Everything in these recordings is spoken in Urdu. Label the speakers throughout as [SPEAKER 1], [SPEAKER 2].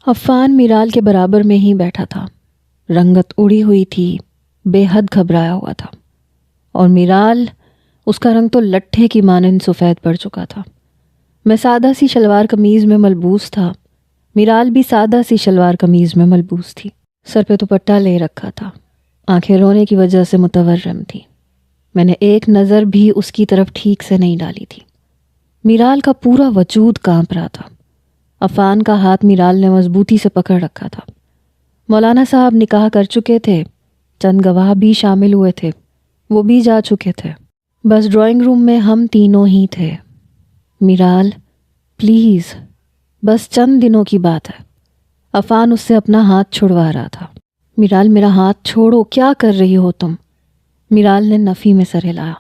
[SPEAKER 1] عفان میرال کے برابر میں ہی بیٹھا تھا، رنگت اڑی ہوئی تھی، بے حد گھبرایا ہوا تھا، اور میرال، اس کا رنگ تو لٹھے کی مانند سفید پڑ چکا تھا۔ میں سادہ سی شلوار قمیض میں ملبوس تھا، میرال بھی سادہ سی شلوار قمیض میں ملبوس تھی، سر پہ دوپٹہ لے رکھا تھا، آنکھیں رونے کی وجہ سے متورم تھی۔ میں نے ایک نظر بھی اس کی طرف ٹھیک سے نہیں ڈالی تھی۔ میرال کا پورا وجود کانپ رہا تھا۔ عفان کا ہاتھ میرال نے مضبوطی سے پکڑ رکھا تھا۔ مولانا صاحب نکاح کر چکے تھے، چند گواہ بھی شامل ہوئے تھے، وہ بھی جا چکے تھے، بس ڈرائنگ روم میں ہم تینوں ہی تھے۔ میرال پلیز، بس چند دنوں کی بات ہے۔ عفان اس سے اپنا ہاتھ چھڑوا رہا تھا۔ میرال میرا ہاتھ چھوڑو، کیا کر رہی ہو تم؟ میرال نے نفی میں سر ہلایا۔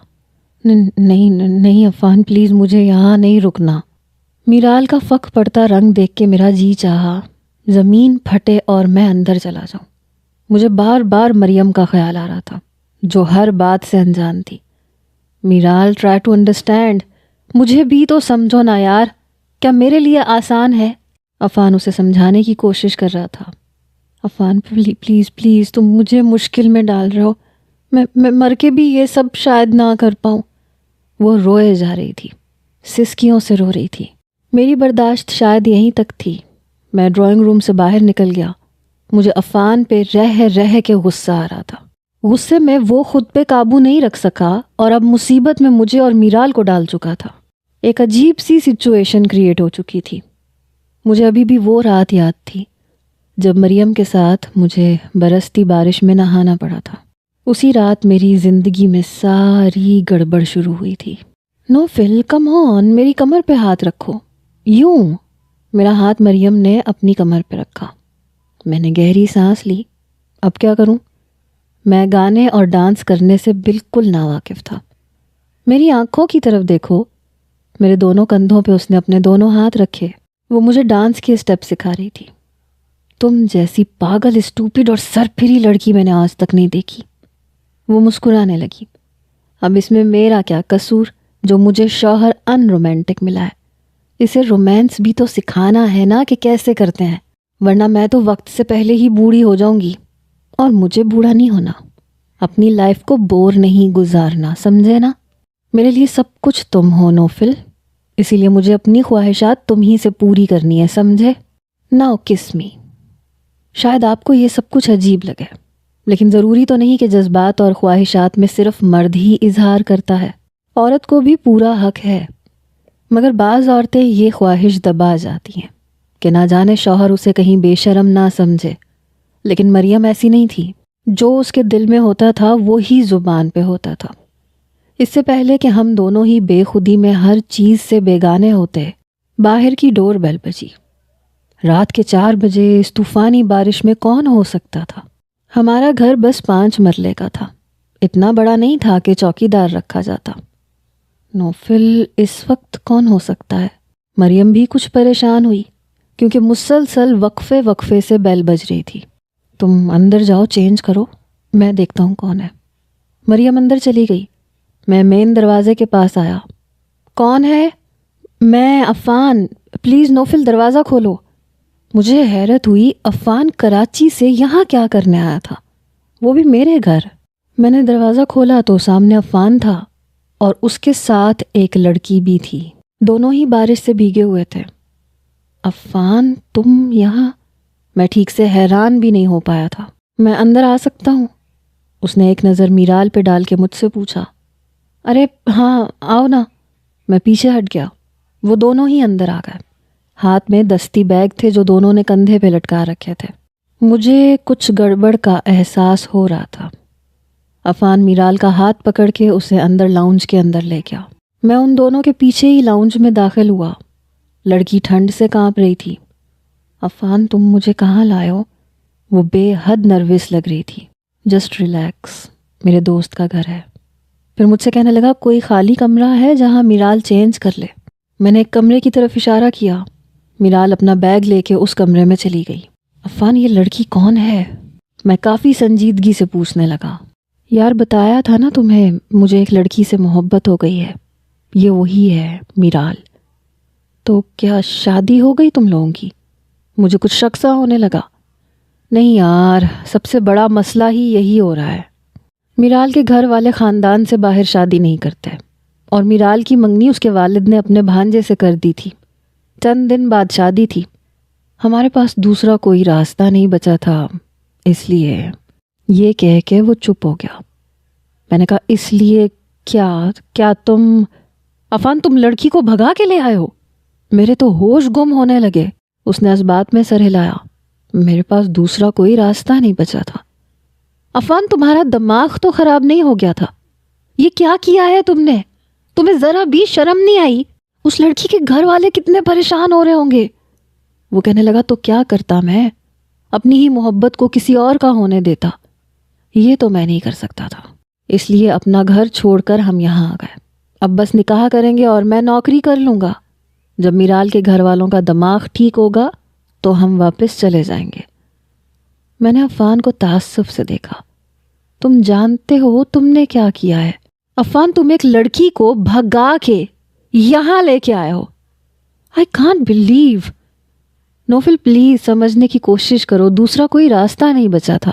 [SPEAKER 1] نہیں عفان پلیز، مجھے یہاں نہیں رکنا۔ میرال کا فک پڑتا رنگ دیکھ کے میرا جی چاہا زمین پھٹے اور میں اندر چلا جاؤں۔ مجھے بار بار مریم کا خیال آ رہا تھا، جو ہر بات سے انجان تھی۔ میرال ٹرائی ٹو انڈرسٹینڈ، مجھے بھی تو سمجھو نا یار، کیا میرے لیے آسان ہے؟ عفان اسے سمجھانے کی کوشش کر رہا تھا۔ عفان پلیز تم مجھے مشکل میں ڈال رہے ہو، میں مر کے بھی یہ سب شاید نہ کر پاؤں۔ وہ روئے جا رہی تھی، سسکیوں سے رو رہی تھی۔ میری برداشت شاید یہیں تک تھی۔ میں ڈرائنگ روم سے باہر نکل گیا۔ مجھے عفان پہ رہ کے غصہ آ رہا تھا۔ غصے میں وہ خود پہ قابو نہیں رکھ سکا اور اب مصیبت میں مجھے اور میرال کو ڈال چکا تھا۔ ایک عجیب سی سچویشن کریٹ ہو چکی تھی۔ مجھے ابھی بھی وہ رات یاد تھی جب مریم کے ساتھ مجھے برستی بارش میں نہانا پڑا تھا۔ اسی رات میری زندگی میں ساری گڑبڑ شروع ہوئی تھی۔ نوفل کم آن، میری کمر پہ ہاتھ رکھو۔ یوں؟ میرا ہاتھ مریم نے اپنی کمر پہ رکھا۔ میں نے گہری سانس لی۔ اب کیا کروں؟ میں گانے اور ڈانس کرنے سے بالکل ناواقف تھا۔ میری آنکھوں کی طرف دیکھو، میرے دونوں کندھوں پہ اس نے اپنے دونوں ہاتھ رکھے۔ وہ مجھے ڈانس کے اسٹیپ سکھا رہی تھی۔ تم جیسی پاگل، اسٹوپڈ اور سرپھری لڑکی میں نے آج تک نہیں دیکھی۔ وہ مسکرانے لگی۔ اب اس میں میرا کیا قصور جو مجھے شوہر ان رومانٹک ملا ہے؟ اسے رومانس بھی تو سکھانا ہے نا کہ کیسے کرتے ہیں، ورنہ میں تو وقت سے پہلے ہی بوڑھی ہو جاؤں گی۔ اور مجھے بوڑھا نہیں ہونا، اپنی لائف کو بور نہیں گزارنا، سمجھے نا؟ میرے لیے سب کچھ تم ہو نوفل، اسی لیے مجھے اپنی خواہشات تم ہی سے پوری کرنی ہے، سمجھے؟ ناؤ کس می۔ شاید آپ کو یہ سب کچھ عجیب لگے، لیکن ضروری تو نہیں کہ جذبات اور خواہشات میں صرف مرد ہی اظہار کرتا ہے، عورت کو بھی پورا حق ہے۔ مگر بعض عورتیں یہ خواہش دبا جاتی ہیں کہ نہ جانے شوہر اسے کہیں بے شرم نہ سمجھے، لیکن مریم ایسی نہیں تھی۔ جو اس کے دل میں ہوتا تھا وہی زبان پہ ہوتا تھا۔ اس سے پہلے کہ ہم دونوں ہی بے خودی میں ہر چیز سے بیگانے ہوتے، باہر کی ڈور بیل بجی۔ رات کے 4 بجے اس طوفانی بارش میں کون ہو سکتا تھا؟ ہمارا گھر بس 5 مرلے کا تھا، اتنا بڑا نہیں تھا کہ چوکیدار رکھا جاتا۔ نوفل، اس وقت کون ہو سکتا ہے؟ مریم بھی کچھ پریشان ہوئی کیونکہ مسلسل وقفے سے بیل بج رہی تھی۔ تم اندر جاؤ، چینج کرو، میں دیکھتا ہوں کون ہے۔ مریم اندر چلی گئی۔ میں مین دروازے کے پاس آیا۔ کون ہے؟ میں عفان، پلیز نوفل دروازہ کھولو۔ مجھے حیرت ہوئی، عفان کراچی سے یہاں کیا کرنے آیا تھا، وہ بھی میرے گھر؟ میں نے دروازہ کھولا تو سامنے عفان تھا اور اس کے ساتھ ایک لڑکی بھی تھی، دونوں ہی بارش سے بھیگے ہوئے تھے۔ عفان، تم یہاں؟ میں ٹھیک سے حیران بھی نہیں ہو پایا تھا۔ میں اندر آ سکتا ہوں؟ اس نے ایک نظر میرال پہ ڈال کے مجھ سے پوچھا۔ ارے ہاں آؤ نا۔ میں پیچھے ہٹ گیا۔ وہ دونوں ہی اندر آ گئے۔ ہاتھ میں دستی بیگ تھے جو دونوں نے کندھے پہ لٹکا رکھے تھے۔ مجھے کچھ گڑبڑ کا احساس ہو رہا تھا۔ عفان میرال کا ہاتھ پکڑ کے اسے اندر لاؤنج کے اندر لے گیا۔ میں ان دونوں کے پیچھے ہی لاؤنج میں داخل ہوا۔ لڑکی ٹھنڈ سے کانپ رہی تھی۔ عفان، تم مجھے کہاں لائے ہو؟ وہ بے حد نروس لگ رہی تھی۔ جسٹ ریلیکس، میرے دوست کا گھر ہے۔ پھر مجھ سے کہنے لگا، کوئی خالی کمرہ ہے جہاں میرال چینج کر لے؟ میں نے ایک کمرے کی طرف اشارہ کیا۔ میرال اپنا بیگ لے کے اس کمرے میں چلی گئی۔ عفان، یہ لڑکی کون ہے؟ میں کافی سنجیدگی سے پوچھنے لگا۔ یار بتایا تھا نا تمہیں، مجھے ایک لڑکی سے محبت ہو گئی ہے، یہ وہی ہے میرال۔ تو کیا شادی ہو گئی تم لوگوں کی؟ مجھے کچھ شک سا ہونے لگا. نہیں یار، سب سے بڑا مسئلہ ہی یہی ہو رہا ہے. میرال کے گھر والے خاندان سے باہر شادی نہیں کرتے، اور میرال کی منگنی اس کے والد نے اپنے بھانجے سے کر دی تھی. چند دن بعد شادی تھی. ہمارے پاس دوسرا کوئی راستہ نہیں بچا تھا، اس لیے. یہ کہہ کے وہ چپ ہو گیا. میں نے کہا اس لیے کیا تم عفان تم لڑکی کو بھگا کے لے آئے ہو؟ میرے تو ہوش گم ہونے لگے. اس نے اس بات میں سر ہلایا. میرے پاس دوسرا کوئی راستہ نہیں بچا تھا. عفان تمہارا دماغ تو خراب نہیں ہو گیا تھا؟ یہ کیا کیا ہے تم نے؟ تمہیں ذرا بھی شرم نہیں آئی؟ اس لڑکی کے گھر والے کتنے پریشان ہو رہے ہوں گے. وہ کہنے لگا تو کیا کرتا میں؟ اپنی ہی محبت کو کسی اور کا ہونے دیتا. یہ تو میں نہیں کر سکتا تھا، اس لیے اپنا گھر چھوڑ کر ہم یہاں آ گئے. اب بس نکاح کریں گے اور میں نوکری کر لوں گا. جب میرال کے گھر والوں کا دماغ ٹھیک ہوگا تو ہم واپس چلے جائیں گے. میں نے عفان کو تعصب سے دیکھا. تم جانتے ہو تم نے کیا کیا ہے؟ عفان تم ایک لڑکی کو بھگا کے یہاں لے کے آئے ہو. I can't believe. Naufal please سمجھنے کی کوشش کرو، دوسرا کوئی راستہ نہیں بچا تھا.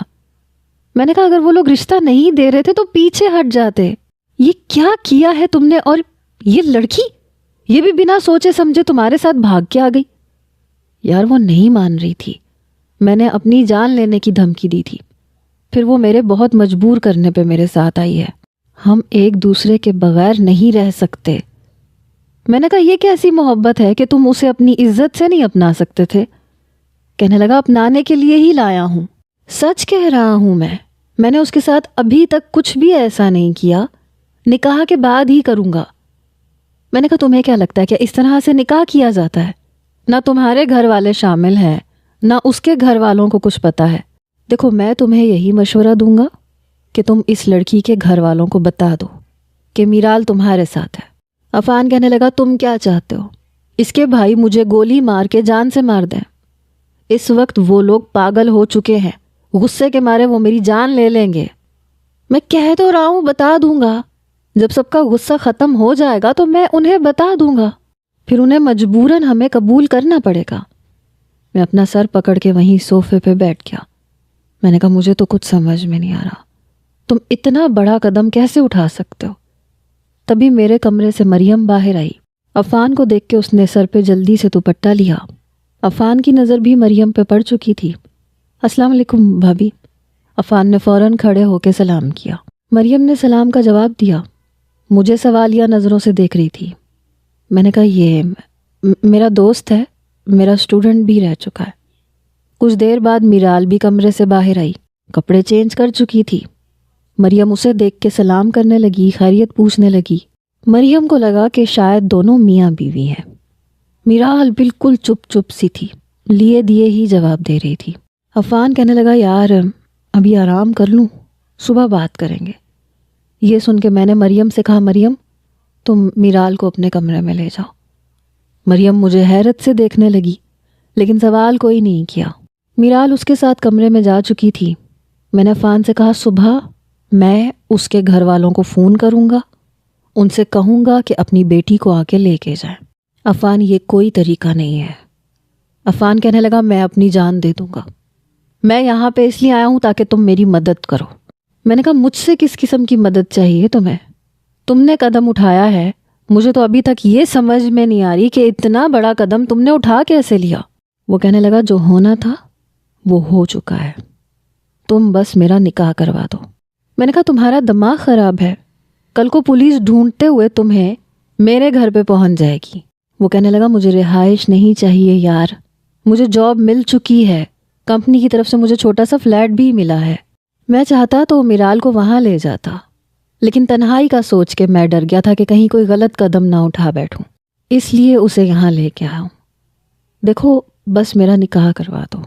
[SPEAKER 1] میں نے کہا اگر وہ لوگ رشتہ نہیں دے رہے تھے تو پیچھے ہٹ جاتے. یہ کیا کیا ہے تم نے؟ اور یہ لڑکی یہ بھی بنا سوچے سمجھے تمہارے ساتھ بھاگ کے آ گئی. یار وہ نہیں مان رہی تھی. میں نے اپنی جان لینے کی دھمکی دی تھی، پھر وہ میرے بہت مجبور کرنے پہ میرے ساتھ آئی ہے. ہم ایک دوسرے کے بغیر نہیں رہ سکتے. میں نے کہا یہ کیسی محبت ہے کہ تم اسے اپنی عزت سے نہیں اپنا سکتے تھے؟ کہنے لگا اپنانے کے لیے ہی لایا ہوں. سچ کہہ رہا ہوں میں نے اس کے ساتھ ابھی تک کچھ بھی ایسا نہیں کیا. نکاح کے بعد ہی کروں گا. میں نے کہا تمہیں کیا لگتا ہے کہ اس طرح سے نکاح کیا جاتا ہے؟ نہ تمہارے گھر والے شامل ہیں نہ اس کے گھر والوں کو کچھ پتا ہے. دیکھو میں تمہیں یہی مشورہ دوں گا کہ تم اس لڑکی کے گھر والوں کو بتا دو کہ میرال تمہارے ساتھ ہے. عفان کہنے لگا تم کیا چاہتے ہو؟ اس کے بھائی مجھے گولی مار کے جان سے مار دیں. اس وقت وہ لوگ پاگل ہو چکے ہیں، غصے کے مارے وہ میری جان لے لیں گے. میں کہہ تو رہا ہوں بتا دوں گا. جب سب کا غصہ ختم ہو جائے گا تو میں انہیں بتا دوں گا، پھر انہیں مجبوراً ہمیں قبول کرنا پڑے گا. میں اپنا سر پکڑ کے وہیں صوفے پہ بیٹھ گیا. میں نے کہا مجھے تو کچھ سمجھ میں نہیں آ رہا، تم اتنا بڑا قدم کیسے اٹھا سکتے ہو؟ تبھی میرے کمرے سے مریم باہر آئی. عفان کو دیکھ کے اس نے سر پہ جلدی سے دوپٹہ لیا. عفان کی نظر بھی مریم پہ پڑ چکی تھی. السلام علیکم بھابھی. عفان نے فوراً کھڑے ہو کے سلام کیا. مریم نے سلام کا جواب دیا. مجھے سوالیہ نظروں سے دیکھ رہی تھی. میں نے کہا یہ میرا دوست ہے، میرا اسٹوڈنٹ بھی رہ چکا ہے. کچھ دیر بعد میرال بھی کمرے سے باہر آئی. کپڑے چینج کر چکی تھی. مریم اسے دیکھ کے سلام کرنے لگی، خیریت پوچھنے لگی. مریم کو لگا کہ شاید دونوں میاں بیوی ہیں. میرال بالکل چپ چپ سی تھی، لیے دیے ہی جواب دے رہی تھی. عفان کہنے لگا یار ابھی آرام کر لوں، صبح بات کریں گے. یہ سن کے میں نے مریم سے کہا مریم تم میرال کو اپنے کمرے میں لے جاؤ. مریم مجھے حیرت سے دیکھنے لگی لیکن سوال کوئی نہیں کیا. میرال اس کے ساتھ کمرے میں جا چکی تھی. میں نے عفان سے کہا صبح میں اس کے گھر والوں کو فون کروں گا، ان سے کہوں گا کہ اپنی بیٹی کو آ کے لے کے جائیں. عفان یہ کوئی طریقہ نہیں ہے. عفان کہنے لگا میں اپنی جان دے دوں گا. میں یہاں پہ اس لیے آیا ہوں تاکہ تم میری مدد کرو. میں نے کہا مجھ سے کس قسم کی مدد چاہیے تمہیں؟ تم نے قدم اٹھایا ہے، مجھے تو ابھی تک یہ سمجھ میں نہیں آ رہی کہ اتنا بڑا قدم تم نے اٹھا کیسے لیا. وہ کہنے لگا جو ہونا تھا وہ ہو چکا ہے، تم بس میرا نکاح کروا دو. میں نے کہا تمہارا دماغ خراب ہے، کل کو پولیس ڈھونڈتے ہوئے تمہیں میرے گھر پہ پہنچ جائے گی. وہ کہنے لگا مجھے رہائش نہیں چاہیے یار، مجھے جاب مل چکی ہے، کمپنی کی طرف سے مجھے چھوٹا سا فلیٹ بھی ملا ہے. میں چاہتا تو میرال کو وہاں لے جاتا، لیکن تنہائی کا سوچ کے میں ڈر گیا تھا کہ کہیں کوئی غلط قدم نہ اٹھا بیٹھوں، اس لیے اسے یہاں لے کے آیا ہوں. دیکھو بس میرا نکاح کروا دو.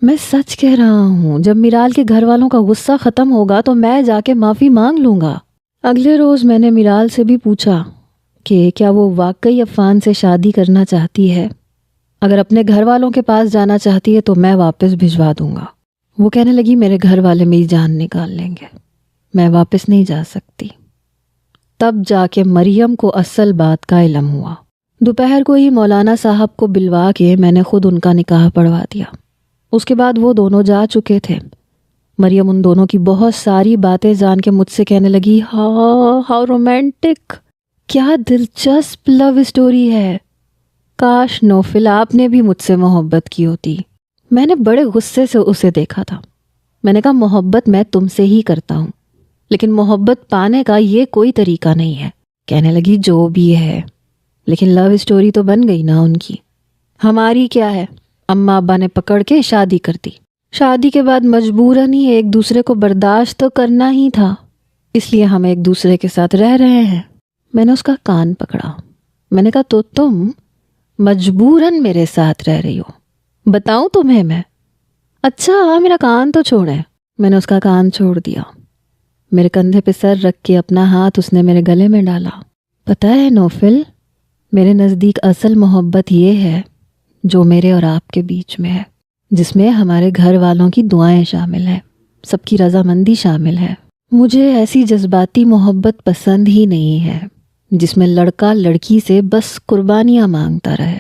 [SPEAKER 1] میں سچ کہہ رہا ہوں، جب میرال کے گھر والوں کا غصہ ختم ہوگا تو میں جا کے معافی مانگ لوں گا. اگلے روز میں نے میرال سے بھی پوچھا کہ کیا وہ واقعی عفان سے شادی کرنا چاہتی ہے. اگر اپنے گھر والوں کے پاس جانا چاہتی ہے تو میں واپس بھجوا دوں گا. وہ کہنے لگی میرے گھر والے میری جان نکال لیں گے، میں واپس نہیں جا سکتی. تب جا کے مریم کو اصل بات کا علم ہوا. دوپہر کو ہی مولانا صاحب کو بلوا کے میں نے خود ان کا نکاح پڑھوا دیا۔ اس کے بعد وہ دونوں جا چکے تھے۔ مریم ان دونوں کی بہت ساری باتیں جان کے مجھ سے کہنے لگی، ہاؤ رومانٹک، کیا دلچسپ لو اسٹوری ہے، کاش نوفل آپ نے بھی مجھ سے محبت کی ہوتی۔ میں نے بڑے غصے سے اسے دیکھا تھا۔ میں نے کہا، محبت میں تم سے ہی کرتا ہوں، لیکن محبت پانے کا یہ کوئی طریقہ نہیں ہے۔ کہنے لگی، جو بھی ہے، لیکن لو اسٹوری تو بن گئی نا ان کی، ہماری کیا ہے؟ اماں ابا نے پکڑ کے شادی کر دی، شادی کے بعد مجبوراً ہی ایک دوسرے کو برداشت تو کرنا ہی تھا، اس لیے ہم ایک دوسرے کے ساتھ رہ رہے ہیں۔ میں نے اس کا کان پکڑا، میں نے کہا، تو تم مجبوراً میرے ساتھ رہ رہی ہو؟ بتاؤں تمہیں میں؟ اچھا میرا کان تو چھوڑیں۔ میں نے اس کا کان چھوڑ دیا۔ میرے کندھے پہ سر رکھ کے اپنا ہاتھ اس نے میرے گلے میں ڈالا۔ پتہ ہے نوفل، میرے نزدیک اصل محبت یہ ہے جو میرے اور آپ کے بیچ میں ہے، جس میں ہمارے گھر والوں کی دعائیں شامل ہیں، سب کی رضامندی شامل ہے۔ مجھے ایسی جذباتی محبت پسند ہی نہیں ہے جس میں لڑکا لڑکی سے بس قربانیاں مانگتا رہے۔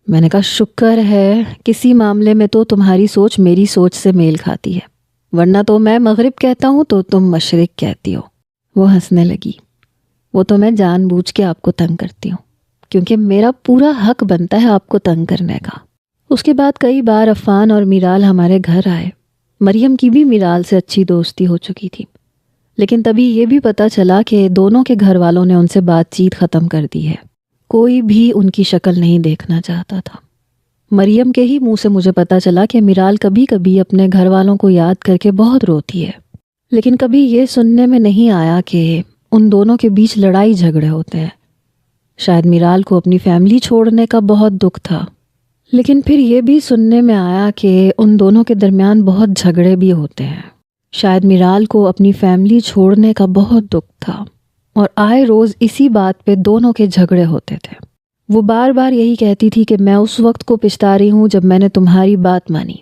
[SPEAKER 1] میں نے کہا، شکر ہے کسی معاملے میں تو تمہاری سوچ میری سوچ سے میل کھاتی ہے، ورنہ تو میں مغرب کہتا ہوں تو تم مشرق کہتی ہو۔ وہ ہنسنے لگی۔ وہ تو میں جان بوجھ کے آپ کو تنگ کرتی ہوں، کیونکہ میرا پورا حق بنتا ہے آپ کو تنگ کرنے کا۔ اس کے بعد کئی بار عفان اور میرال ہمارے گھر آئے۔ مریم کی بھی میرال سے اچھی دوستی ہو چکی تھی، لیکن تبھی یہ بھی پتہ چلا کہ دونوں کے گھر والوں نے ان سے بات چیت ختم کر دی ہے۔ کوئی بھی ان کی شکل نہیں دیکھنا چاہتا تھا۔ مریم کے ہی منہ سے مجھے پتہ چلا کہ میرال کبھی کبھی اپنے گھر والوں کو یاد کر کے بہت روتی ہے، لیکن کبھی یہ سننے میں نہیں آیا کہ ان دونوں کے بیچ لڑائی جھگڑے ہوتے ہیں۔ شاید میرال کو اپنی فیملی چھوڑنے کا بہت دکھ تھا، لیکن پھر یہ بھی سننے میں آیا کہ ان دونوں کے درمیان بہت جھگڑے بھی ہوتے ہیں۔ شاید میرال کو اپنی فیملی چھوڑنے کا بہت دکھ تھا، اور آئے روز اسی بات پہ دونوں کے جھگڑے ہوتے تھے۔ وہ بار بار یہی کہتی تھی کہ میں اس وقت کو پچھتا رہی ہوں جب میں نے تمہاری بات مانی۔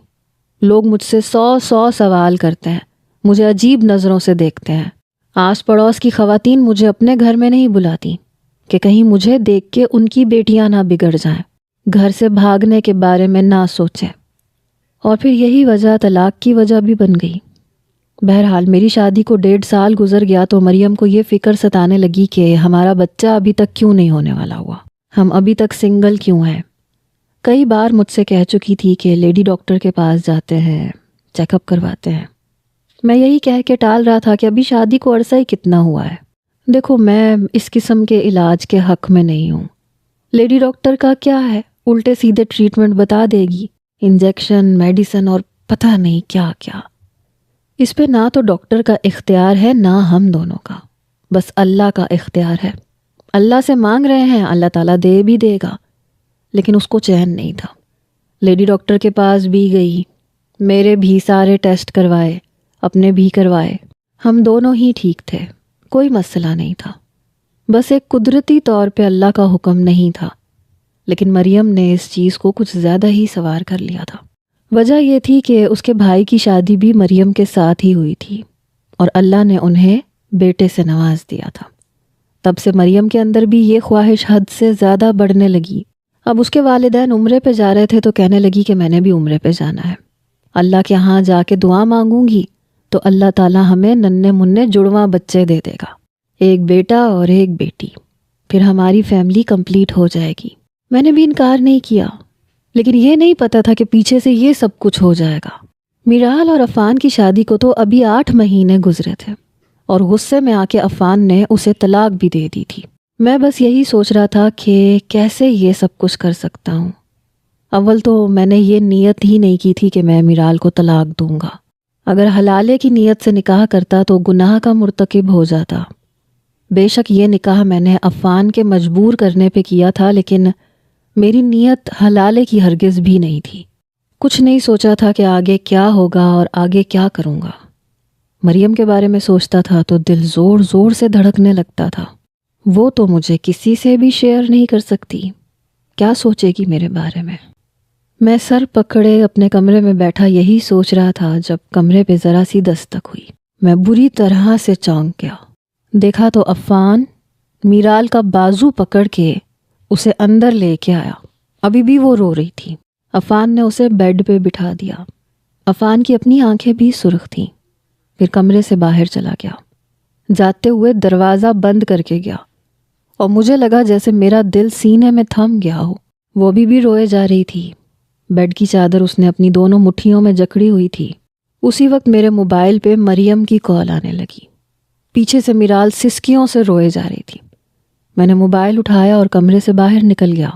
[SPEAKER 1] لوگ مجھ سے 100 سوال کرتے ہیں، مجھے عجیب نظروں سے دیکھتے ہیں۔ آس پڑوس کی خواتین مجھے اپنے گھر میں نہیں بلاتی کہ کہیں مجھے دیکھ کے ان کی بیٹیاں نہ بگڑ جائیں، گھر سے بھاگنے کے بارے میں نہ سوچیں۔ اور پھر یہی وجہ طلاق کی وجہ بھی بن گئی۔ بہرحال میری شادی کو 1.5 سال گزر گیا تو مریم کو یہ فکر ستانے لگی کہ ہمارا بچہ ابھی تک کیوں نہیں ہونے والا ہوا، ہم ابھی تک سنگل کیوں ہیں۔ کئی بار مجھ سے کہہ چکی تھی کہ لیڈی ڈاکٹر کے پاس جاتے ہیں، چیک اپ کرواتے ہیں۔ میں یہی کہہ کے ٹال رہا تھا کہ ابھی شادی کو عرصہ ہی کتنا ہوا ہے، دیکھو میں اس قسم کے علاج کے حق میں نہیں ہوں۔ لیڈی ڈاکٹر کا کیا ہے، الٹے سیدھے ٹریٹمنٹ بتا دے گی، انجیکشن، میڈیسن اور پتہ نہیں کیا کیا۔ اس پہ نہ تو ڈاکٹر کا اختیار ہے نہ ہم دونوں کا، بس اللہ کا اختیار ہے۔ اللہ سے مانگ رہے ہیں، اللہ تعالیٰ دے بھی دے گا، لیکن اس کو چین نہیں تھا۔ لیڈی ڈاکٹر کے پاس بھی گئی، میرے بھی سارے ٹیسٹ کروائے، اپنے بھی کروائے، ہم دونوں ہی ٹھیک تھے، کوئی مسئلہ نہیں تھا، بس ایک قدرتی طور پہ اللہ کا حکم نہیں تھا۔ لیکن مریم نے اس چیز کو کچھ زیادہ ہی سوار کر لیا تھا۔ وجہ یہ تھی کہ اس کے بھائی کی شادی بھی مریم کے ساتھ ہی ہوئی تھی، اور اللہ نے انہیں بیٹے سے نواز دیا تھا۔ تب سے مریم کے اندر بھی یہ خواہش حد سے زیادہ بڑھنے لگی۔ اب اس کے والدین عمرے پہ جا رہے تھے تو کہنے لگی کہ میں نے بھی عمرے پہ جانا ہے، اللہ کے ہاں جا کے دعا مانگوں گی تو اللہ تعالیٰ ہمیں ننھے منھے جڑواں بچے دے دے گا، ایک بیٹا اور ایک بیٹی، پھر ہماری فیملی کمپلیٹ ہو جائے گی۔ میں نے بھی انکار نہیں کیا، لیکن یہ نہیں پتا تھا کہ پیچھے سے یہ سب کچھ ہو جائے گا۔ میرال اور عفان کی شادی کو تو ابھی 8 مہینے گزرے تھے، اور غصے میں آ کے عفان نے اسے طلاق بھی دے دی تھی۔ میں بس یہی سوچ رہا تھا کہ کیسے یہ سب کچھ کر سکتا ہوں۔ اول تو میں نے یہ نیت ہی نہیں کی تھی کہ میں میرال کو طلاق دوں گا۔ اگر حلالے کی نیت سے نکاح کرتا تو گناہ کا مرتکب ہو جاتا۔ بے شک یہ نکاح میں نے عفان کے مجبور کرنے پہ کیا تھا، لیکن میری نیت حلالے کی ہرگز بھی نہیں تھی۔ کچھ نہیں سوچا تھا کہ آگے کیا ہوگا اور آگے کیا کروں گا۔ مریم کے بارے میں سوچتا تھا تو دل زور زور سے دھڑکنے لگتا تھا۔ وہ تو مجھے کسی سے بھی شیئر نہیں کر سکتی، کیا سوچے گی میرے بارے میں۔ میں سر پکڑے اپنے کمرے میں بیٹھا یہی سوچ رہا تھا جب کمرے پہ ذرا سی دستک ہوئی۔ میں بری طرح سے چونک گیا۔ دیکھا تو عفان میرال کا بازو پکڑ کے اسے اندر لے کے آیا۔ ابھی بھی وہ رو رہی تھی۔ عفان نے اسے بیڈ پہ بٹھا دیا۔ عفان کی اپنی آنکھیں بھی سرخ تھیں۔ پھر کمرے سے باہر چلا گیا، جاتے ہوئے دروازہ بند کر کے گیا، اور مجھے لگا جیسے میرا دل سینے میں تھم گیا ہو۔ وہ بھی روئے جا رہی تھی۔ بیڈ کی چادر اس نے اپنی دونوں مٹھیوں میں جکڑی ہوئی تھی۔ اسی وقت میرے موبائل پہ مریم کی کال آنے لگی۔ پیچھے سے میرال سسکیوں سے روئے جا رہی تھی۔ میں نے موبائل اٹھایا اور کمرے سے باہر نکل گیا۔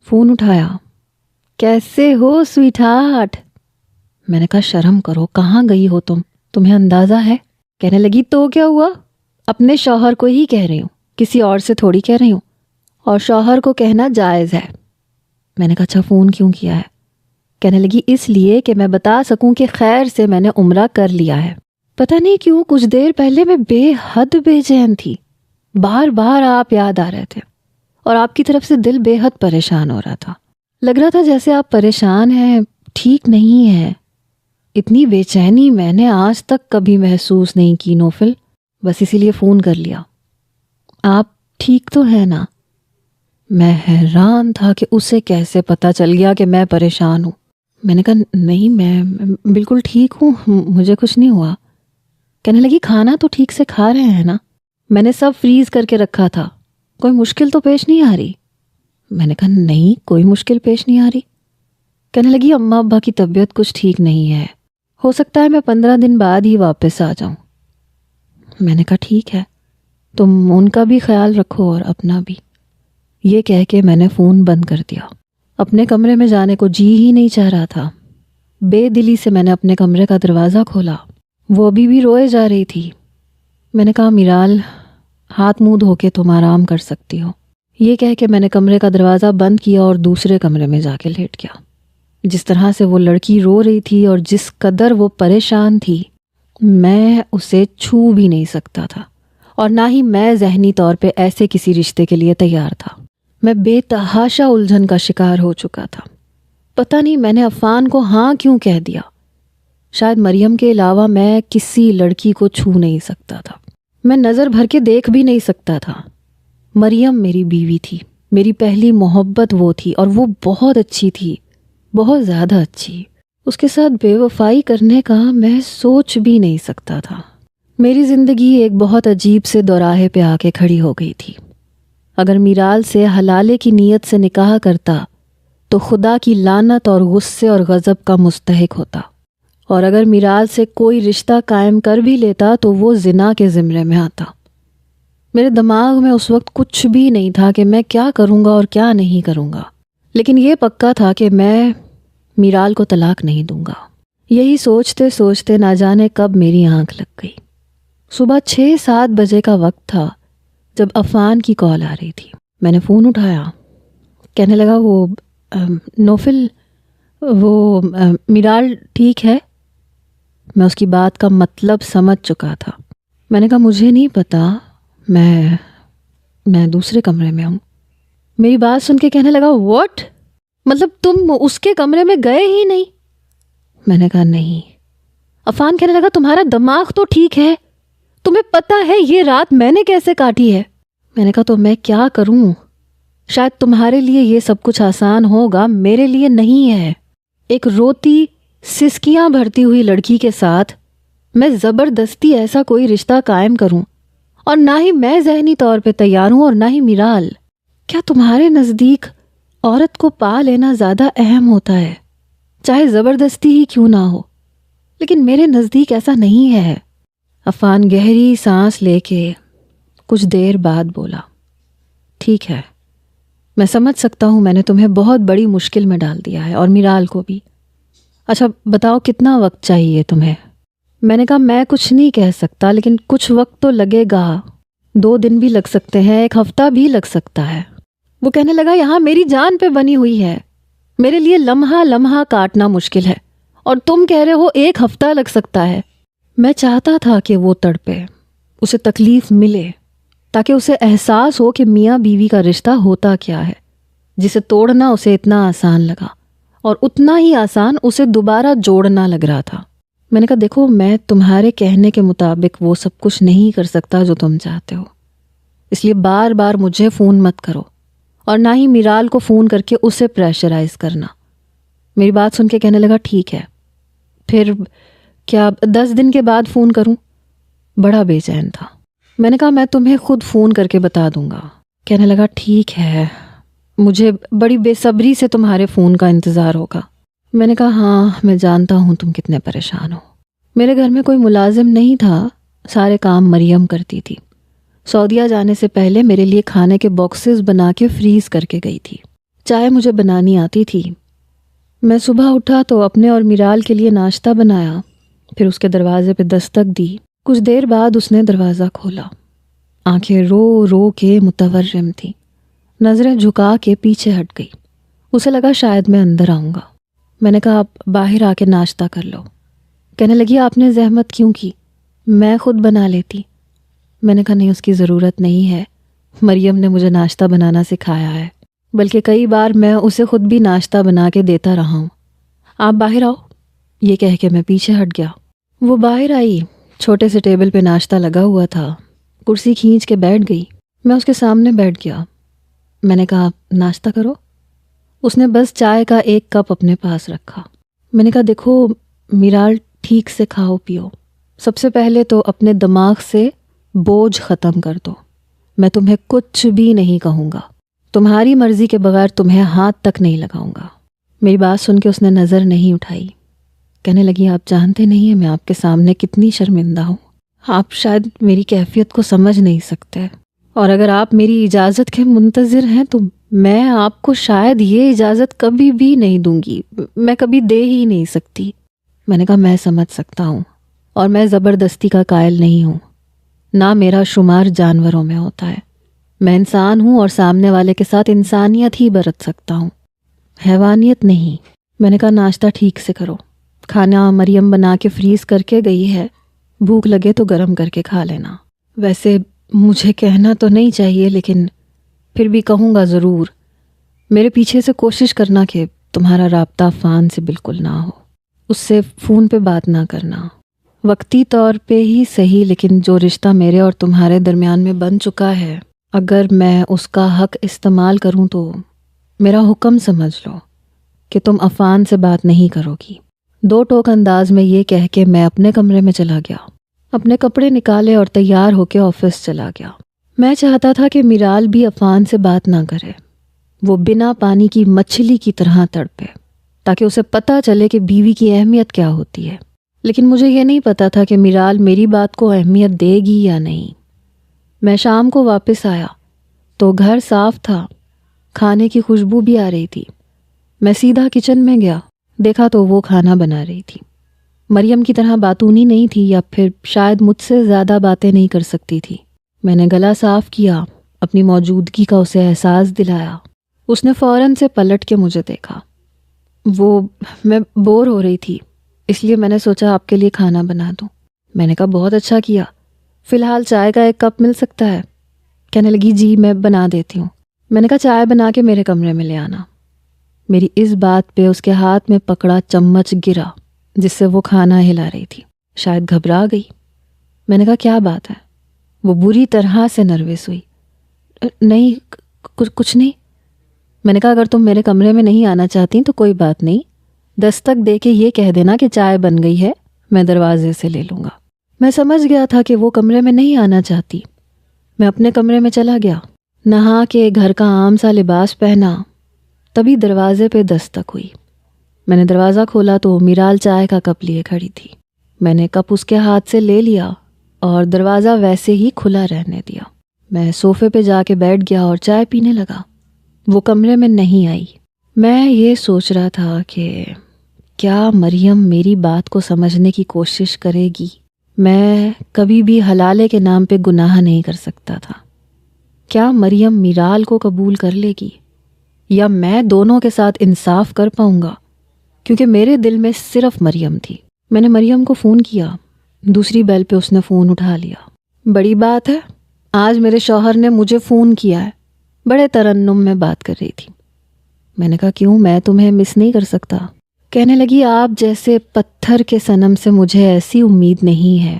[SPEAKER 1] فون اٹھایا۔ کیسے ہو سویٹ ہارٹ؟ میں نے کہا شرم کرو، کہاں گئی ہو تمہیں اندازہ ہے؟ کہنے لگی تو کیا ہوا، اپنے شوہر کو ہی کہہ رہی ہوں، کسی اور سے تھوڑی کہہ رہی ہوں، اور شوہر کو کہنا جائز ہے۔ میں نے کہا اچھا فون کیوں کیا ہے؟ کہنے لگی اس لیے کہ میں بتا سکوں کہ خیر سے میں نے عمرہ کر لیا ہے۔ پتہ نہیں کیوں کچھ دیر پہلے میں بے حد بے چین تھی، بار بار آپ یاد آ رہے تھے، اور آپ کی طرف سے دل بے حد پریشان ہو رہا تھا۔ لگ رہا تھا جیسے آپ پریشان ہیں، ٹھیک نہیں ہیں۔ اتنی بے چینی میں نے آج تک کبھی محسوس نہیں کی نوفل، بس اسی لیے فون کر لیا۔ آپ ٹھیک تو ہیں نا؟ میں حیران تھا کہ اسے کیسے پتہ چل گیا کہ میں پریشان ہوں۔ میں نے کہا نہیں، میں بالکل ٹھیک ہوں، مجھے کچھ نہیں ہوا۔ کہنے لگی کھانا تو ٹھیک سے کھا رہے ہیں نا؟ میں نے سب فریز کر کے رکھا تھا، کوئی مشکل تو پیش نہیں آ رہی؟ میں نے کہا نہیں، کوئی مشکل پیش نہیں آ رہی۔ کہنے لگی اماں ابا کی طبیعت کچھ ٹھیک نہیں ہے، ہو سکتا ہے میں 15 دن بعد ہی واپس آ جاؤں۔ میں نے کہا ٹھیک ہے، تم ان کا بھی خیال رکھو اور اپنا بھی۔ یہ کہہ کے میں نے فون بند کر دیا۔ اپنے کمرے میں جانے کو جی ہی نہیں چاہ رہا تھا۔ بے دلی سے میں نے اپنے کمرے کا دروازہ کھولا۔ وہ ابھی بھی روئے جا رہی تھی۔ میں نے کہا میرال، ہاتھ منہ دھو کے تم آرام کر سکتی ہو۔ یہ کہہ کے میں نے کمرے کا دروازہ بند کیا اور دوسرے کمرے میں جا کے لیٹ گیا۔ جس طرح سے وہ لڑکی رو رہی تھی اور جس قدر وہ پریشان تھی، میں اسے چھو بھی نہیں سکتا تھا، اور نہ ہی میں ذہنی طور پہ ایسے کسی رشتے کے لیے تیار تھا۔ میں بے تحاشا الجھن کا شکار ہو چکا تھا۔ پتہ نہیں میں نے عفان کو ہاں کیوں کہہ دیا۔ شاید مریم کے علاوہ میں کسی لڑکی کو چھو نہیں سکتا تھا، میں نظر بھر کے دیکھ بھی نہیں سکتا تھا۔ مریم میری بیوی تھی، میری پہلی محبت وہ تھی، اور وہ بہت اچھی تھی، بہت زیادہ اچھی۔ اس کے ساتھ بے وفائی کرنے کا میں سوچ بھی نہیں سکتا تھا۔ میری زندگی ایک بہت عجیب سے دوراہے پہ آ کے کھڑی ہو گئی تھی۔ اگر میرال سے حلالے کی نیت سے نکاح کرتا تو خدا کی لعنت اور غصے اور غضب کا مستحق ہوتا، اور اگر میرال سے کوئی رشتہ قائم کر بھی لیتا تو وہ زنا کے زمرے میں آتا۔ میرے دماغ میں اس وقت کچھ بھی نہیں تھا کہ میں کیا کروں گا اور کیا نہیں کروں گا، لیکن یہ پکا تھا کہ میں میرال کو طلاق نہیں دوں گا۔ یہی سوچتے سوچتے نہ جانے کب میری آنکھ لگ گئی۔ صبح 6-7 بجے کا وقت تھا جب عفان کی کال آ رہی تھی۔ میں نے فون اٹھایا۔ کہنے لگا وہ نوفل، وہ میرال ٹھیک ہے؟ میں اس کی بات کا مطلب سمجھ چکا تھا۔ میں نے کہا مجھے نہیں پتا، میں دوسرے کمرے میں ہوں۔ میری بات سن کے کہنے لگا واٹ؟ مطلب تم اس کے کمرے میں گئے ہی نہیں؟ میں نے کہا نہیں۔ عفان کہنے لگا تمہارا دماغ تو ٹھیک ہے، تمہیں پتا ہے یہ رات میں نے کیسے کاٹی ہے؟ میں نے کہا تو میں کیا کروں؟ شاید تمہارے لیے یہ سب کچھ آسان ہوگا، میرے لیے نہیں ہے۔ ایک روتی سسکیاں بھرتی ہوئی لڑکی کے ساتھ میں زبردستی ایسا کوئی رشتہ قائم کروں، اور نہ ہی میں ذہنی طور پہ تیار ہوں اور نہ ہی میرال۔ کیا تمہارے نزدیک عورت کو پا لینا زیادہ اہم ہوتا ہے، چاہے زبردستی ہی کیوں نہ ہو؟ لیکن میرے نزدیک ایسا نہیں ہے۔ عفان گہری سانس لے کے کچھ دیر بعد بولا، ٹھیک ہے، میں سمجھ سکتا ہوں میں نے تمہیں بہت بڑی مشکل میں ڈال دیا ہے، اور میرال کو بھی۔ اچھا بتاؤ کتنا وقت چاہیے تمہیں؟ میں نے کہا میں کچھ نہیں کہہ سکتا، لیکن کچھ وقت تو لگے گا، 2 دن بھی لگ سکتے ہیں، 1 ہفتہ بھی لگ سکتا ہے۔ وہ کہنے لگا یہاں میری جان پہ بنی ہوئی ہے، میرے لیے لمحہ لمحہ کاٹنا مشکل ہے، اور تم کہہ رہے ہو 1 ہفتہ لگ سکتا ہے۔ میں چاہتا تھا کہ وہ تڑپے، اسے تکلیف ملے، تاکہ اسے احساس ہو کہ میاں بیوی کا رشتہ ہوتا کیا ہے، جسے توڑنا اسے اتنا آسان لگا، اور اتنا ہی آسان اسے دوبارہ جوڑنا لگ رہا تھا۔ میں نے کہا دیکھو میں تمہارے کہنے کے مطابق وہ سب کچھ نہیں کر سکتا جو تم چاہتے ہو، اس لیے بار بار مجھے فون مت کرو، اور نہ ہی میرال کو فون کر کے اسے پریشرائز کرنا۔ میری بات سن کے کہنے لگا ٹھیک ہے، پھر کیا 10 دن کے بعد فون کروں؟ بڑا بے چین تھا۔ میں نے کہا میں تمہیں خود فون کر کے بتا دوں گا۔ کہنے لگا ٹھیک ہے، مجھے بڑی بے صبری سے تمہارے فون کا انتظار ہوگا۔ میں نے کہا ہاں میں جانتا ہوں تم کتنے پریشان ہو۔ میرے گھر میں کوئی ملازم نہیں تھا، سارے کام مریم کرتی تھی۔ سعودیہ جانے سے پہلے میرے لیے کھانے کے باکسز بنا کے فریز کر کے گئی تھی۔ چائے مجھے بنانی آتی تھی۔ میں صبح اٹھا تو اپنے اور میرال کے لیے ناشتہ بنایا، پھر اس کے دروازے پہ دستک دی۔ کچھ دیر بعد اس نے دروازہ کھولا۔ آنکھیں رو رو کے متورم تھی، نظریں جھکا کے پیچھے ہٹ گئی۔ اسے لگا شاید میں اندر آؤں گا۔ میں نے کہا آپ باہر آ کے ناشتہ کر لو۔ کہنے لگی آپ نے زحمت کیوں کی، میں خود بنا لیتی۔ میں نے کہا نہیں، اس کی ضرورت نہیں ہے، مریم نے مجھے ناشتہ بنانا سکھایا ہے، بلکہ کئی بار میں اسے خود بھی ناشتہ بنا کے دیتا رہا ہوں۔ آپ باہر آؤ، یہ کہہ کے میں پیچھے ہٹ گیا۔ وہ باہر آئی، چھوٹے سے ٹیبل پہ ناشتہ لگا ہوا تھا، کرسی کھینچ کے بیٹھ گئی۔ میں اس کے سامنے بیٹھ گیا۔ میں نے کہا ناشتہ کرو۔ اس نے بس چائے کا ایک کپ اپنے پاس رکھا۔ میں نے کہا دیکھو میرال، ٹھیک سے کھاؤ پیو، سب سے پہلے تو اپنے دماغ سے بوجھ ختم کر دو۔ میں تمہیں کچھ بھی نہیں کہوں گا، تمہاری مرضی کے بغیر تمہیں ہاتھ تک نہیں لگاؤں گا۔ میری بات سن کے اس نے نظر نہیں اٹھائی۔ کہنے لگی آپ جانتے نہیں ہیں میں آپ کے سامنے کتنی شرمندہ ہوں، آپ شاید میری کیفیت کو سمجھ نہیں سکتے، اور اگر آپ میری اجازت کے منتظر ہیں تو میں آپ کو شاید یہ اجازت کبھی بھی نہیں دوں گی، میں کبھی دے ہی نہیں سکتی۔ میں نے کہا میں سمجھ سکتا ہوں، اور میں زبردستی کا قائل نہیں ہوں، نہ میرا شمار جانوروں میں ہوتا ہے۔ میں انسان ہوں اور سامنے والے کے ساتھ انسانیت ہی برت سکتا ہوں، حیوانیت نہیں۔ میں نے کہا ناشتہ ٹھیک سے کرو، کھانا مریم بنا کے فریز کر کے گئی ہے، بھوک لگے تو گرم کر کے کھا لینا۔ ویسے مجھے کہنا تو نہیں چاہیے، لیکن پھر بھی کہوں گا ضرور، میرے پیچھے سے کوشش کرنا کہ تمہارا رابطہ فان سے بالکل نہ ہو، اس سے فون پہ بات نہ کرنا، وقتی طور پہ ہی صحیح، لیکن جو رشتہ میرے اور تمہارے درمیان میں بن چکا ہے، اگر میں اس کا حق استعمال کروں تو میرا حکم سمجھ لو کہ تم عفان سے بات نہیں کرو گی۔ 2 ٹوک انداز میں یہ کہہ کے میں اپنے کمرے میں چلا گیا، اپنے کپڑے نکالے اور تیار ہو کے آفس چلا گیا۔ میں چاہتا تھا کہ میرال بھی عفان سے بات نہ کرے، وہ بنا پانی کی مچھلی کی طرح تڑپے، تاکہ اسے پتہ چلے کہ بیوی کی اہمیت کیا ہوتی ہے۔ لیکن مجھے یہ نہیں پتا تھا کہ میرال میری بات کو اہمیت دے گی یا نہیں۔ میں شام کو واپس آیا تو گھر صاف تھا، کھانے کی خوشبو بھی آ رہی تھی۔ میں سیدھا کچن میں گیا، دیکھا تو وہ کھانا بنا رہی تھی۔ مریم کی طرح باتونی نہیں تھی، یا پھر شاید مجھ سے زیادہ باتیں نہیں کر سکتی تھی۔ میں نے گلا صاف کیا، اپنی موجودگی کا اسے احساس دلایا۔ اس نے فوراً سے پلٹ کے مجھے دیکھا۔ میں بور ہو رہی تھی، اس لیے میں نے سوچا آپ کے لیے کھانا بنا دوں۔ میں نے کہا بہت اچھا کیا، فی الحال چائے کا 1 کپ مل سکتا ہے؟ کہنے لگی جی میں بنا دیتی ہوں۔ میں نے کہا چائے بنا کے میرے کمرے میں لے آنا۔ میری اس بات پہ اس کے ہاتھ میں پکڑا چمچ گرا جس سے وہ کھانا ہلا رہی تھی، شاید گھبرا گئی۔ میں نے کہا کیا بات ہے؟ وہ بری طرح سے نروس ہوئی۔ نہیں کچھ نہیں۔ میں نے کہا اگر تم میرے کمرے میں نہیں آنا چاہتی تو کوئی بات نہیں، دستک دے کے یہ کہہ دینا کہ چائے بن گئی ہے، میں دروازے سے لے لوں گا۔ میں سمجھ گیا تھا کہ وہ کمرے میں نہیں آنا چاہتی۔ میں اپنے کمرے میں چلا گیا، نہا کے گھر کا عام سا لباس پہنا، تبھی دروازے پہ دستک ہوئی۔ میں نے دروازہ کھولا تو میرال چائے کا کپ لیے کھڑی تھی۔ میں نے کپ اس کے ہاتھ سے لے لیا اور دروازہ ویسے ہی کھلا رہنے دیا۔ میں صوفے پہ جا کے بیٹھ گیا اور چائے پینے لگا۔ وہ کمرے میں نہیں آئی۔ میں یہ سوچ رہا تھا کہ کیا مریم میری بات کو سمجھنے کی کوشش کرے گی؟ میں کبھی بھی حلالے کے نام پہ گناہ نہیں کر سکتا تھا۔ کیا مریم میرال کو قبول کر لے گی، یا میں دونوں کے ساتھ انصاف کر پاؤں گا؟ کیونکہ میرے دل میں صرف مریم تھی۔ میں نے مریم کو فون کیا، دوسری بیل پہ اس نے فون اٹھا لیا۔ بڑی بات ہے، آج میرے شوہر نے مجھے فون کیا ہے، بڑے ترنم میں بات کر رہی تھی۔ میں نے کہا کیوں، میں تمہیں مس نہیں کر سکتا؟ کہنے لگی آپ جیسے پتھر کے صنم سے مجھے ایسی امید نہیں ہے۔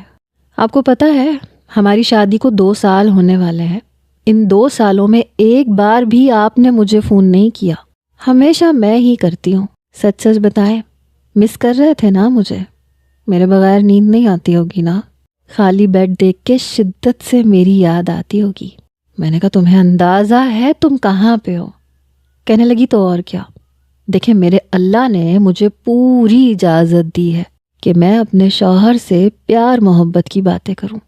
[SPEAKER 1] آپ کو پتہ ہے ہماری شادی کو 2 سال ہونے والے ہیں، ان 2 سالوں میں ایک بار بھی آپ نے مجھے فون نہیں کیا، ہمیشہ میں ہی کرتی ہوں۔ سچ سچ بتائیں، مس کر رہے تھے نا مجھے؟ میرے بغیر نیند نہیں آتی ہوگی نا؟ خالی بیڈ دیکھ کے شدت سے میری یاد آتی ہوگی۔ میں نے کہا تمہیں اندازہ ہے تم کہاں پہ ہو؟ کہنے لگی تو اور کیا، دیکھیں میرے اللہ نے مجھے پوری اجازت دی ہے کہ میں اپنے شوہر سے پیار محبت کی باتیں کروں۔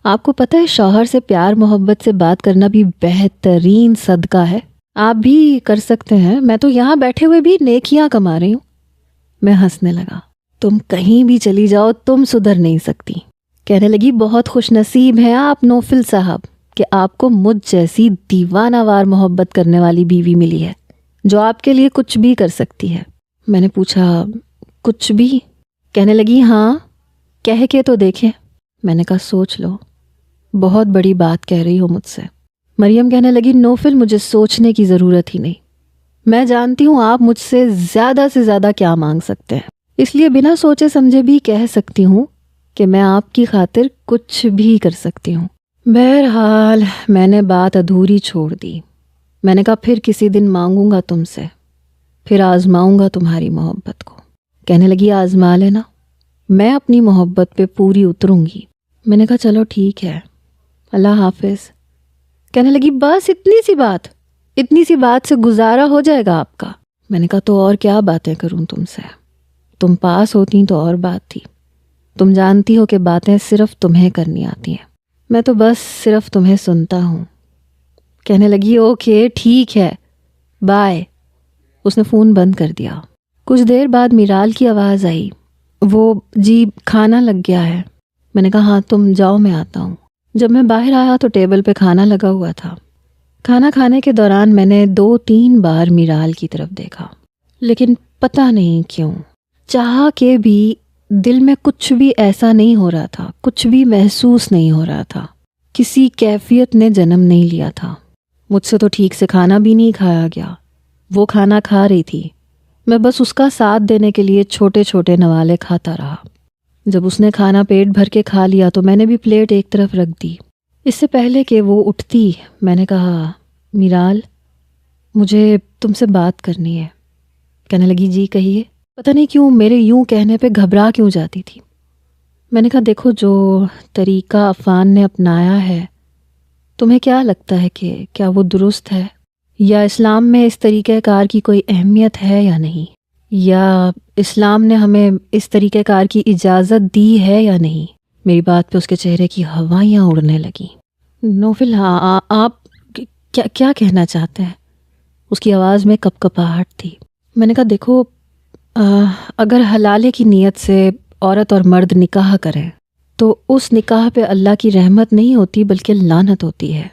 [SPEAKER 1] آپ کو پتہ ہے شوہر سے پیار محبت سے بات کرنا بھی بہترین صدقہ ہے، آپ بھی کر سکتے ہیں۔ میں تو یہاں بیٹھے ہوئے بھی نیکیاں کما رہی ہوں۔ میں ہنسنے لگا۔ تم کہیں بھی چلی جاؤ تم سدھر نہیں سکتی۔ کہنے لگی بہت خوش نصیب ہیں آپ نوفل صاحب کہ آپ کو مجھ جیسی دیوانہ وار محبت کرنے والی بیوی ملی ہے جو آپ کے لیے کچھ بھی کر سکتی ہے۔ میں نے پوچھا کچھ بھی؟ کہنے لگی ہاں، کہہ کے تو دیکھیں۔ میں نے کہا سوچ لو، بہت بڑی بات کہہ رہی ہو مجھ سے۔ مریم کہنے لگی نوفل مجھے سوچنے کی ضرورت ہی نہیں، میں جانتی ہوں آپ مجھ سے زیادہ کیا مانگ سکتے ہیں، اس لیے بنا سوچے سمجھے بھی کہہ سکتی ہوں کہ میں آپ کی خاطر کچھ بھی کر سکتی ہوں۔ بہرحال میں نے بات ادھوری چھوڑ دی۔ میں نے کہا پھر کسی دن مانگوں گا تم سے، پھر آزماؤں گا تمہاری محبت کو۔ کہنے لگی آزما لینا، میں اپنی محبت پہ پوری اتروں گی۔ میں نے کہا چلو ٹھیک ہے، اللہ حافظ۔ کہنے لگی بس اتنی سی بات سے گزارا ہو جائے گا آپ کا؟ میں نے کہا تو اور کیا باتیں کروں تم سے، تم پاس ہوتی تو اور بات تھی، تم جانتی ہو کہ باتیں صرف تمہیں کرنی آتی ہیں، میں تو بس صرف تمہیں سنتا ہوں۔ کہنے لگی اوکے ٹھیک ہے بائے۔ اس نے فون بند کر دیا۔ کچھ دیر بعد میرال کی آواز آئی، وہ جی کھانا لگ گیا ہے۔ میں نے کہا ہاں تم جاؤ میں آتا ہوں۔ جب میں باہر آیا تو ٹیبل پہ کھانا لگا ہوا تھا۔ کھانا کھانے کے دوران میں نے 2-3 بار میرال کی طرف دیکھا، لیکن پتہ نہیں کیوں چاہا کہ بھی دل میں کچھ بھی ایسا نہیں ہو رہا تھا، کچھ بھی محسوس نہیں ہو رہا تھا، کسی کیفیت نے جنم نہیں لیا تھا۔ مجھ سے تو ٹھیک سے کھانا بھی نہیں کھایا گیا، وہ کھانا کھا رہی تھی، میں بس اس کا ساتھ دینے کے لیے چھوٹے چھوٹے نوالے کھاتا رہا۔ جب اس نے کھانا پیٹ بھر کے کھا لیا تو میں نے بھی پلیٹ ایک طرف رکھ دی۔ اس سے پہلے کہ وہ اٹھتی میں نے کہا میرال مجھے تم سے بات کرنی ہے۔ کہنے لگی جی کہیے۔ پتہ نہیں کیوں میرے یوں کہنے پہ گھبرا کیوں جاتی تھی۔ میں نے کہا دیکھو جو طریقہ عفان نے اپنایا ہے تمہیں کیا لگتا ہے کہ کیا وہ درست ہے، یا اسلام میں اس طریقہ کار کی کوئی اہمیت ہے یا نہیں، یا اسلام نے ہمیں اس طریقہ کار کی اجازت دی ہے یا نہیں؟ میری بات پہ اس کے چہرے کی ہوائیاں اڑنے لگیں۔ نوفل ہاں آپ کیا کہنا چاہتے ہیں؟ اس کی آواز میں کپکپاہٹ تھی۔ میں نے کہا دیکھو اگر حلالے کی نیت سے عورت اور مرد نکاح کریں تو اس نکاح پہ اللہ کی رحمت نہیں ہوتی بلکہ لعنت ہوتی ہے،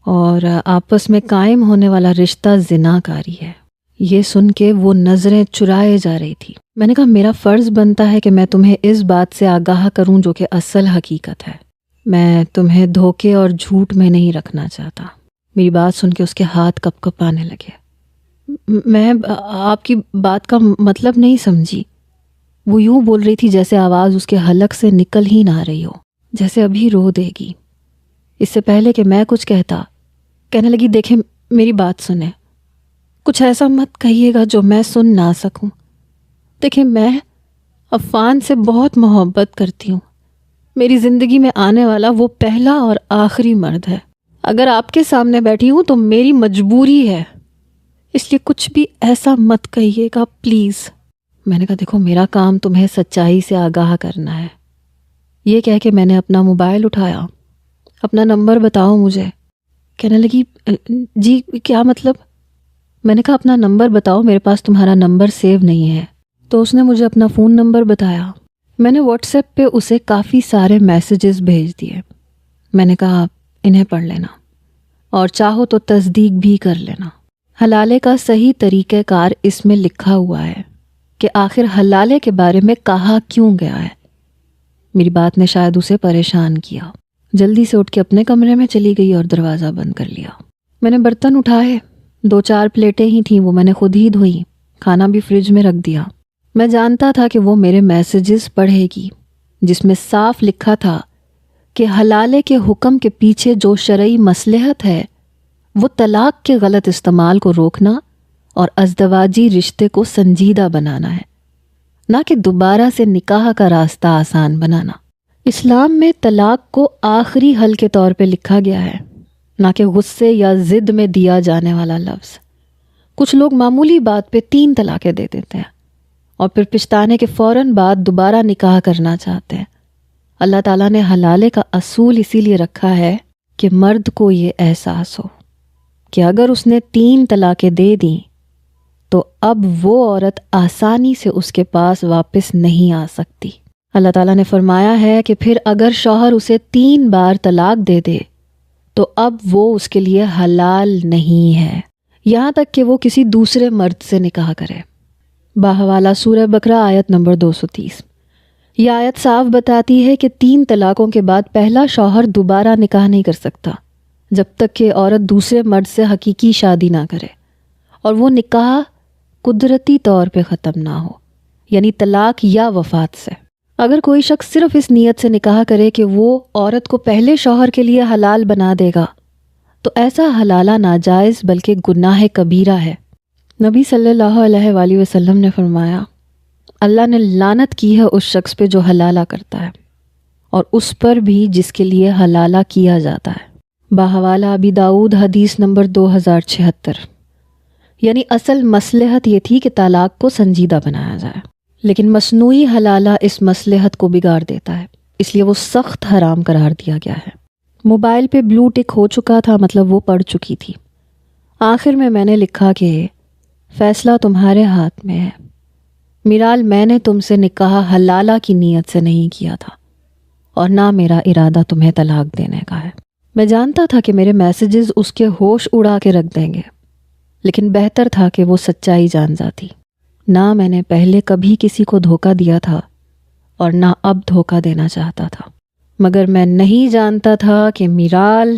[SPEAKER 1] اور آپس میں قائم ہونے والا رشتہ زنا کاری ہے۔ یہ سن کے وہ نظریں چرائے جا رہی تھی۔ میں نے کہا میرا فرض بنتا ہے کہ میں تمہیں اس بات سے آگاہ کروں جو کہ اصل حقیقت ہے، میں تمہیں دھوکے اور جھوٹ میں نہیں رکھنا چاہتا۔ میری بات سن کے اس کے ہاتھ کپ کپ آنے لگے۔ میں آپ کی بات کا مطلب نہیں سمجھی۔ وہ یوں بول رہی تھی جیسے آواز اس کے حلق سے نکل ہی نہ رہی ہو، جیسے ابھی رو دے گی۔ اس سے پہلے کہ میں کچھ کہتا کہنے لگی دیکھیں میری بات سنیں، کچھ ایسا مت کہیے گا جو میں سن نہ سکوں۔ دیکھیں میں عفان سے بہت محبت کرتی ہوں، میری زندگی میں آنے والا وہ پہلا اور آخری مرد ہے۔ اگر آپ کے سامنے بیٹھی ہوں تو میری مجبوری ہے، اس لیے کچھ بھی ایسا مت کہیے گا پلیز۔ میں نے کہا دیکھو میرا کام تمہیں سچائی سے آگاہ کرنا ہے۔ یہ کہہ کے میں نے اپنا موبائل اٹھایا۔ اپنا نمبر بتاؤ مجھے۔ کہنے لگی جی کیا مطلب؟ میں نے کہا اپنا نمبر بتاؤ، میرے پاس تمہارا نمبر سیو نہیں ہے۔ تو اس نے مجھے اپنا فون نمبر بتایا۔ میں نے واٹس ایپ پہ اسے کافی سارے میسیجز بھیج دیے۔ میں نے کہا انہیں پڑھ لینا اور چاہو تو تصدیق بھی کر لینا۔ حلالے کا صحیح طریقہ کار اس میں لکھا ہوا ہے کہ آخر حلالے کے بارے میں کہا کیوں گیا ہے۔ میری بات نے شاید اسے پریشان کیا۔ جلدی سے اٹھ کے اپنے کمرے میں چلی گئی اور دروازہ بند کر لیا۔ میں نے برتن اٹھائے، 2-4 پلیٹیں ہی تھیں، وہ میں نے خود ہی دھوئی، کھانا بھی فریج میں رکھ دیا۔ میں جانتا تھا کہ وہ میرے میسیجز پڑھے گی جس میں صاف لکھا تھا کہ حلالے کے حکم کے پیچھے جو شرعی مصلحت ہے وہ طلاق کے غلط استعمال کو روکنا اور ازدواجی رشتے کو سنجیدہ بنانا ہے، نہ کہ دوبارہ سے نکاح کا راستہ آسان بنانا۔ اسلام میں طلاق کو آخری حل کے طور پہ لکھا گیا ہے، نہ کہ غصے یا ضد میں دیا جانے والا لفظ۔ کچھ لوگ معمولی بات پہ 3 طلاقیں دے دیتے ہیں اور پھر پچھتانے کے فوراً بعد دوبارہ نکاح کرنا چاہتے ہیں۔ اللہ تعالیٰ نے حلالے کا اصول اسی لیے رکھا ہے کہ مرد کو یہ احساس ہو کہ اگر اس نے 3 طلاقیں دے دیں تو اب وہ عورت آسانی سے اس کے پاس واپس نہیں آ سکتی۔ اللہ تعالیٰ نے فرمایا ہے کہ پھر اگر شوہر اسے 3 بار طلاق دے دے تو اب وہ اس کے لیے حلال نہیں ہے، یہاں تک کہ وہ کسی دوسرے مرد سے نکاح کرے۔ باحوالہ سورہ بقرہ آیت نمبر 230۔ یہ آیت صاف بتاتی ہے کہ 3 طلاقوں کے بعد پہلا شوہر دوبارہ نکاح نہیں کر سکتا جب تک کہ عورت دوسرے مرد سے حقیقی شادی نہ کرے اور وہ نکاح قدرتی طور پہ ختم نہ ہو، یعنی طلاق یا وفات سے۔ اگر کوئی شخص صرف اس نیت سے نکاح کرے کہ وہ عورت کو پہلے شوہر کے لیے حلال بنا دے گا تو ایسا حلالہ ناجائز بلکہ گناہ کبیرہ ہے۔ نبی صلی اللہ علیہ وآلہ وسلم نے فرمایا، اللہ نے لعنت کی ہے اس شخص پہ جو حلالہ کرتا ہے اور اس پر بھی جس کے لیے حلالہ کیا جاتا ہے۔ باحوالہ ابی داؤد حدیث نمبر 2076۔ یعنی اصل مصلحت یہ تھی کہ طلاق کو سنجیدہ بنایا جائے، لیکن مصنوعی حلالہ اس مصلحت کو بگاڑ دیتا ہے، اس لیے وہ سخت حرام قرار دیا گیا ہے۔ موبائل پہ بلو ٹک ہو چکا تھا، مطلب وہ پڑ چکی تھی۔ آخر میں نے لکھا کہ فیصلہ تمہارے ہاتھ میں ہے میرال، میں نے تم سے نکاح حلالہ کی نیت سے نہیں کیا تھا اور نہ میرا ارادہ تمہیں طلاق دینے کا ہے۔ میں جانتا تھا کہ میرے میسیجز اس کے ہوش اڑا کے رکھ دیں گے، لیکن بہتر تھا کہ وہ سچائی جان جاتی۔ نہ میں نے پہلے کبھی کسی کو دھوکہ دیا تھا اور نہ اب دھوکہ دینا چاہتا تھا، مگر میں نہیں جانتا تھا کہ میرال